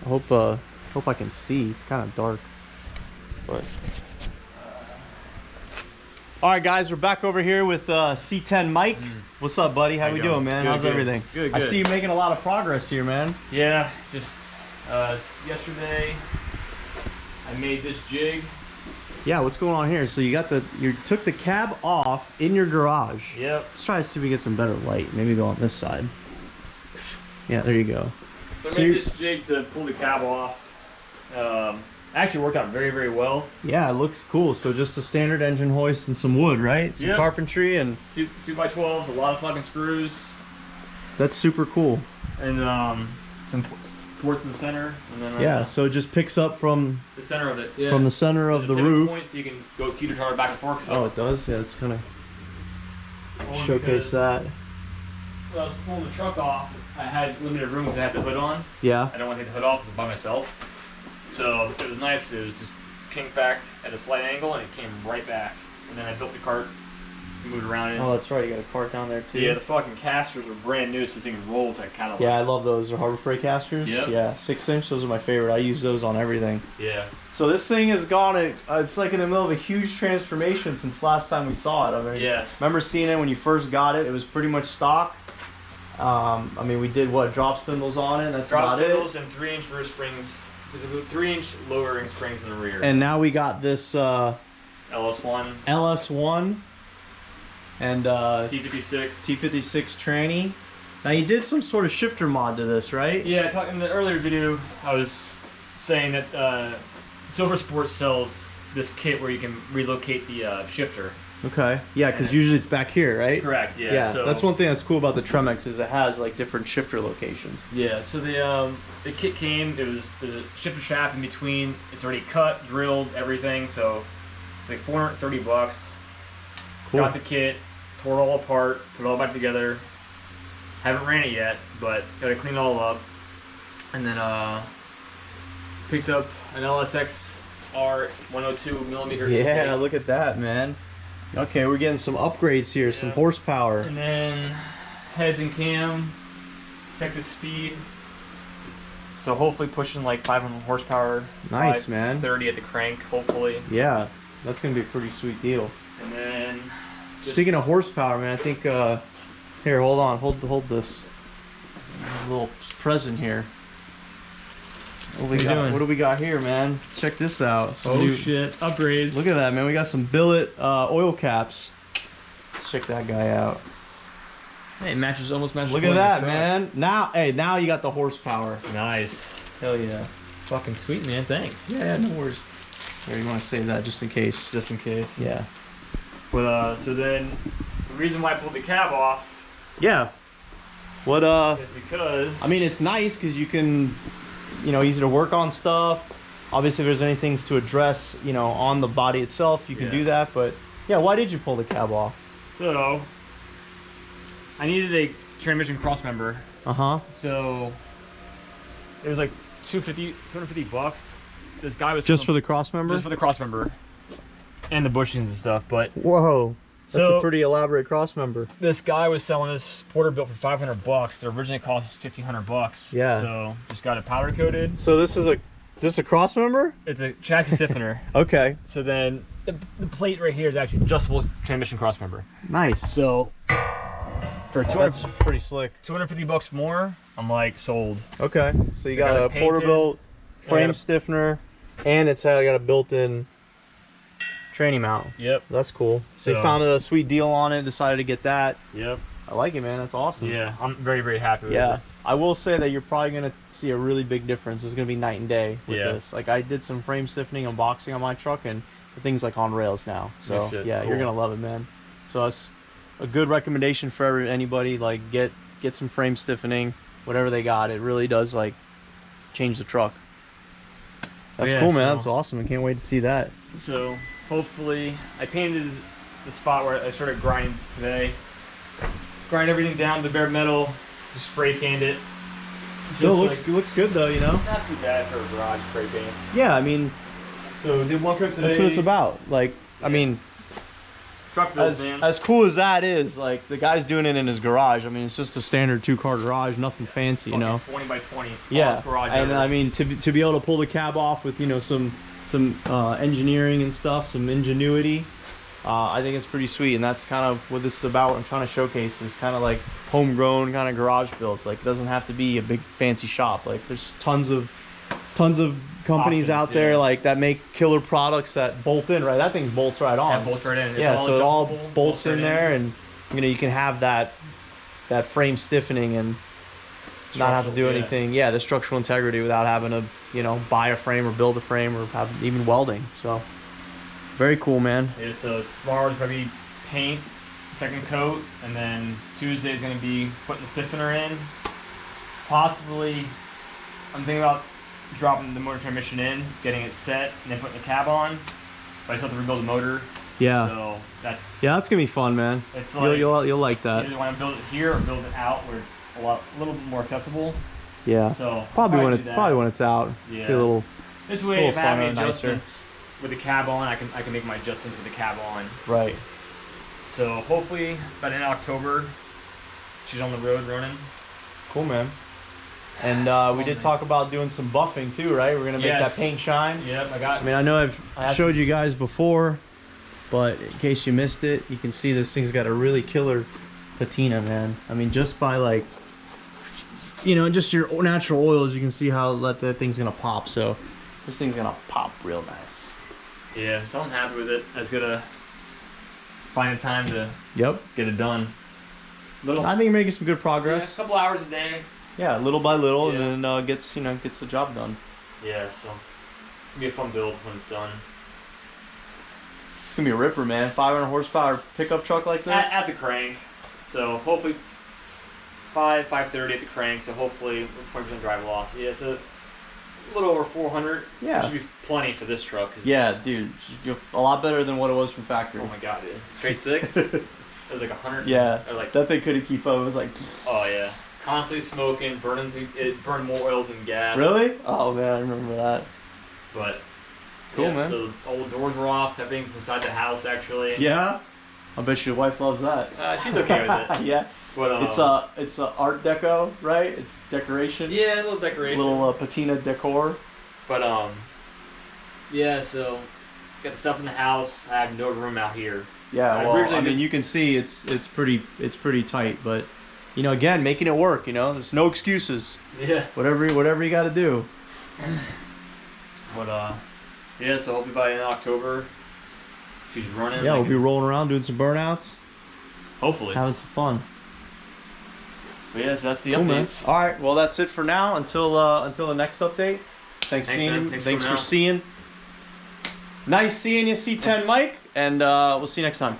I hope I can see. It's kind of dark, but. All right, guys, we're back over here with C10 Mike. What's up, buddy? How we doing, man? How's everything? Good. I see you making a lot of progress here, man. Yeah, just yesterday I made this jig. Yeah, what's going on here? So you took the cab off in your garage. Yep. Let's try to see if we get some better light. Maybe go on this side. Yeah, there you go. So I made this jig to pull the cab off. Actually worked out very, very well. Yeah, it looks cool. So just a standard engine hoist and some wood, right? Some carpentry and 2x12s, a lot of fucking screws. That's super cool. And some supports in the center. And then yeah, so it just picks up from the center of it. Yeah. From the center of the roof. Point so you can go teeter-totter back and forth. Oh, it does. Yeah, it's gonna showcase that. When I was pulling the truck off, I had limited room because I had the hood on. Yeah. I don't want to take the hood off because I'm by myself. So it was nice. It was just kinked back at a slight angle and it came right back. And then I built the cart to move it around in. Oh, that's right. You got a cart down there too. Yeah, the fucking casters are brand new, so this thing rolls like kind of. Yeah, I love those. They're Harbor Freight casters. Yep. Yeah, 6-inch. Those are my favorite. I use those on everything. Yeah. So this thing has gone. It's like in the middle of a huge transformation since last time we saw it. I mean, yes. Remember seeing it when you first got it? It was pretty much stock. I mean, we did what, drop spindles on it. That's drop about it. spindles and 3-inch rear springs. 3-inch lowering springs in the rear. And now we got this LS1. LS1 and T56. T56 tranny. Now you did some sort of shifter mod to this, right? Yeah, in the earlier video, I was saying that Silver Sports sells this kit where you can relocate the shifter. Okay. Yeah, because usually it's back here, right? Correct. Yeah. Yeah. So, that's one thing that's cool about the Tremex is it has like different shifter locations. Yeah. So the kit came. It was the shifter shaft in between. It's already cut, drilled, everything. So it's like $430. Cool. Got the kit, tore it all apart, put it all back together. Haven't ran it yet, but gotta clean it all up. And then picked up an LSX R 102mm. Yeah, look at that, man. Okay, we're getting some upgrades here, some horsepower. And then heads and cam, Texas speed. So hopefully pushing like 500 horsepower. Nice, man. 30 at the crank, hopefully. Yeah, that's gonna be a pretty sweet deal. And then speaking of horsepower, man, I think here, hold on, hold this little present here. What do we got here, man? Check this out. Some new shit, upgrades. Look at that, man. We got some billet oil caps. Let's check that guy out. Hey, it almost matches. Look at that, man. Now you got the horsepower. Nice. Hell yeah. Fucking sweet, man. Thanks. Yeah, no worries. Here, you want to save that just in case? Just in case. Yeah. But so then, the reason why I pulled the cab off. Yeah. What is because. I mean, it's nice because you can. Easy to work on stuff. Obviously, if there's any things to address, on the body itself, you can do that. But yeah, why did you pull the cab off? So, I needed a transmission cross member. So, it was like $250. This guy was just for the cross member. Just for the cross member, and the bushings and stuff. But whoa. That's a pretty elaborate cross member. This guy was selling this porter built for $500. That originally cost $1,500. Yeah. So just got it powder coated. So this is just a cross member? It's a chassis stiffener. Okay. So then the plate right here is actually adjustable transmission cross member. Nice. So for that's pretty slick. $250 more, I'm like sold. Okay. So you got a porter built frame stiffener, and it's got a built-in tranny mount. Yep. That's cool. So you found a sweet deal on it, decided to get that. Yep. I like it, man. That's awesome. Yeah, I'm very, very happy with it. Yeah. I will say that you're probably going to see a really big difference. It's going to be night and day with this. Like, I did some frame stiffening unboxing on my truck, and the thing's like on rails now. So, yeah, cool. You're going to love it, man. So that's a good recommendation for anybody. Like, get some frame stiffening, whatever they got. It really does, like, change the truck. That's cool, man. That's awesome. I can't wait to see that. So hopefully, I painted the spot where I started grinding today. Grind everything down to bare metal, just spray canned it. Still looks good though, Not too bad for a garage spray paint. Yeah, I mean, so did one coat today. That's what it's about. Like, I mean, truck builds, man. As cool as that is, like the guy's doing it in his garage. I mean, it's just a standard 2-car garage, nothing fancy, you know. 20 by 20. Yeah, garage and ever. I mean to be able to pull the cab off with, you know, some engineering and stuff, some ingenuity. I think it's pretty sweet, and that's kind of what this is about. What I'm trying to showcase is kind of like homegrown kind of garage builds. Like, it doesn't have to be a big fancy shop. Like, there's tons of companies out there like that make killer products that bolt in, right? That thing bolts right on. Yeah, bolts right in. It's so it all bolts in there, and you know, you can have that frame stiffening and not have to do anything. Yeah, the structural integrity without having to, you know, buy a frame or build a frame or have even welding. So very cool, man. Yeah, so tomorrow's probably paint, second coat, and then Tuesday is going to be putting the stiffener in. Possibly, I'm thinking about dropping the motor transmission in, getting it set, and then putting the cab on. But I still have to rebuild the motor. Yeah. So that's gonna be fun, man. It's like you'll like that. Either want to build it here or build it out where it's a little bit more accessible. Yeah. So probably when it's out. Yeah. Be a little. This way, if I have any adjustments with the cab on, I can make my adjustments with the cab on. Right. So hopefully by the end of October, she's on the road running. Cool, man. And we did talk about doing some buffing too, right? We're gonna make that paint shine. Yep, I mean, I know I've showed you guys before, but in case you missed it, you can see this thing's got a really killer patina, man. I mean, just by like, you know, just your natural oils, you can see how that thing's gonna pop. So this thing's gonna pop real nice. Yeah, so I'm happy with it. I was gonna find a time to get it done. I think you're making some good progress. Yeah, a couple hours a day. Yeah, little by little, and then gets the job done. Yeah, so it's gonna be a fun build when it's done. It's gonna be a ripper, man. 500 horsepower pickup truck like this. At the crank, so hopefully 530 at the crank. So hopefully 20% drive loss. Yeah, it's a little over 400. Yeah, it should be plenty for this truck. Yeah, dude, a lot better than what it was from factory. Oh my god, dude! Straight six. It was like 100. Yeah, or like that thing couldn't keep up. It was like. Oh yeah. Constantly smoking, it burned more oil than gas. Really? Oh man, I remember that. But cool, yeah, man. So all the doors were off. Everything's inside the house, actually. Yeah. I bet your wife loves that. She's okay with it. Yeah. But it's a art deco, right? It's decoration. Yeah, a little decoration. A little patina decor. But yeah. So got the stuff in the house. I have no room out here. Yeah. Well, I mean, you can see it's pretty tight, but. You know, again, making it work, you know, there's no excuses. Yeah. Whatever you got to do. But, yeah, so hopefully by the end of October, she's running. Yeah, we'll be rolling around doing some burnouts. Hopefully. Having some fun. But yeah, so that's the updates. All right, well, that's it for now until the next update. Thanks for seeing. Nice seeing you, C10 Mike, and we'll see you next time.